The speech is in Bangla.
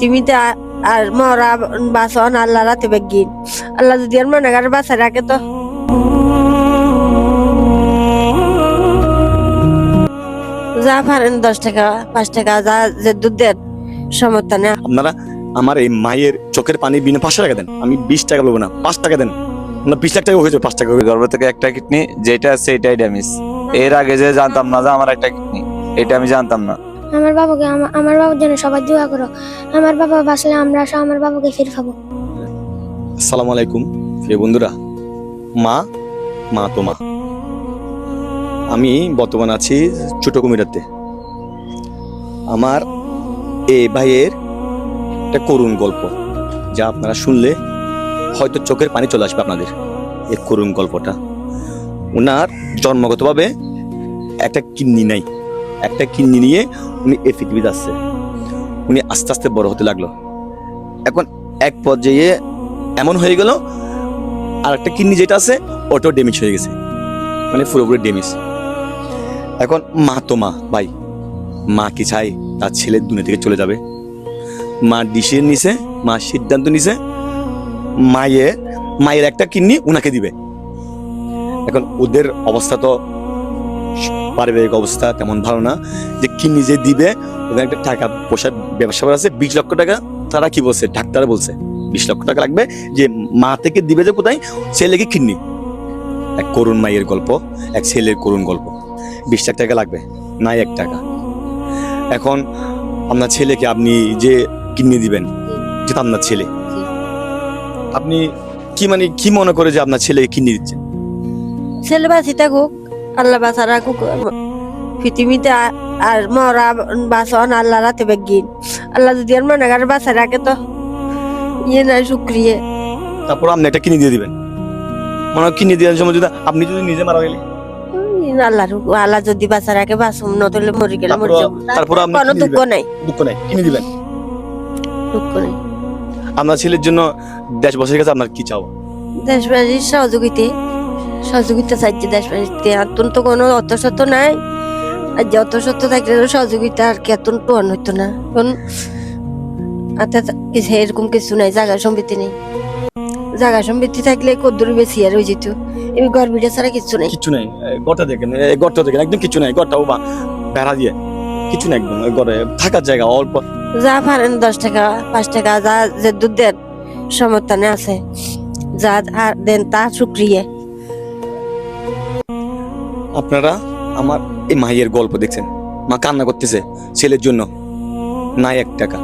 পৃথিবীতে আর মরা বাসন আল্লাহ রাতে বেগিন আল্লাহ যদি আর মনে করে বাসা রাখে তো যা পারেন 10 টাকা 5 টাকা যা যে দুধ দেন সমর্থ নেই। আপনারা আমার এই মায়ের চোখের পানি বিনা 5 টাকা দেন, আমি 20 টাকা বলবো না, 5 টাকা দেন। 20 লাখ টাকা হয়েছে, 5 টাকা হয়ে গর্ভ থেকে একটা কিডনি যেটা আছে এটাই ড্যামেজ। এর আগে যে জানতাম না যে আমার একটা কিডনি, এটা আমি জানতাম না। আমার বাবাকে আমার বাবার জন্য সবাই দোয়া করো। আমার বাবা বাঁচলে আমরা আমার বাবাকে ফিরে পাবো। আসসালামু আলাইকুম প্রিয় বন্ধুরা। মা তো মা। আমি বর্তমান আছি ছোট কুমিরাতে। আমার এই ভাইয়ের একটা করুণ গল্প, যা আপনারা শুনলে হয়তো চোখের পানি চলে আসবে আপনাদের। এই করুণ গল্পটা, ওনার জন্মগতভাবে একটা কিডনি নাই, একটা কিডনি নিয়ে উনি এই পৃথিবীতে আসছে। উনি আস্তে আস্তে বড় হতে লাগলো। এখন এক পর্যায়ে এমন হয়ে গেল আর একটা কিডনি যেটা আছে ওটাও ড্যামেজ হয়ে গেছে, মানে পুরোপুরি ড্যামেজ। এখন মা তো মা ভাই, মা কি চাই তার ছেলে দুনিয়া থেকে চলে যাবে। মা ডিসিশন নিছে, মা সিদ্ধান্ত নিছে মায়ের একটা কিডনি উনাকে দিবে। এখন ওদের অবস্থা তো পারিবারিক অবস্থা তেমন ভালো না যে কিডনি যে দিবে ওখানে একটা টাকা পয়সার ব্যবসা আছে 20 লক্ষ টাকা। তারা কি বলছে, ডাক্তার বলছে 20 লক্ষ টাকা লাগবে, যে মা থেকে দিবে যে কোথায়, ছেলেকে কিডনি। এক করুণ মায়ের গল্প, এক ছেলের করুণ গল্প। 20 লাখ টাকা লাগবে, নাই 1 টাকা। এখন আপনার ছেলেকে আপনি যে কিডনি দিবেন, যেটা আপনার ছেলে, আপনি কি মনে করে যে আপনার ছেলেকে কিডনি দিচ্ছেন? ছেলে বাঁচি থাকুক, আল্লাহ বাঁচা রাখুক। পৃথিবীতে আর মরা বাসন আল্লাহ রাতে বেগিন আল্লাহ যদি আর মনে করে বাঁচা রাখে তো ইয়ে নাই শুক্রিয়ে। তারপর আপনি একটা কিডনি দিয়ে দিবেন। মনে হয় কিডনি দেওয়ার সময় যদি আপনি যদি নিজে মারা গেলে, আল্লাহ যদি বাঁচা রাখে বাঁচুম, নতুলে মরে গেলে মরে যাবো। তারপর আপনি কোনো দুঃখ নাই, কিডনি দিবেন। দুঃখ নেই। আপনার ছেলের জন্য দেশবাসীর কাছে আপনার কি চাও? দেশবাসীর সহযোগিতা চাইছে দেশবাসীতে। আতুন তো কোনো অর্থসত্য নাই, আর যে অর্থসত্য থাকলে সহযোগিতা আর কি আতুন পূরণ হইতো না। এখন এরকম কিছু নাই, জায়গা সম্পত্তি নেই। জায়গা সম্পত্তি থাকলে কদ্দুর বেশি আর হয়ে যেত। এই ঘর বিটা ছাড়া কিছু নেই, কিছু নাই। গড়টা দেখেন, একদম কিছু নাই। গড়টাও বেড়া দিয়ে কিছু নাই, একদম ঘরে থাকার জায়গা অল্প। যা পারেন 10 টাকা 5 টাকা যা যে দুধ দেন সমর্থনে আছে, যা দেন তা শুক্রিয়ে। আপনারা আমার এই মায়ের গল্প দেখছেন, মা কান্না করতেছে ছেলের জন্য, নাই 1 টাকা।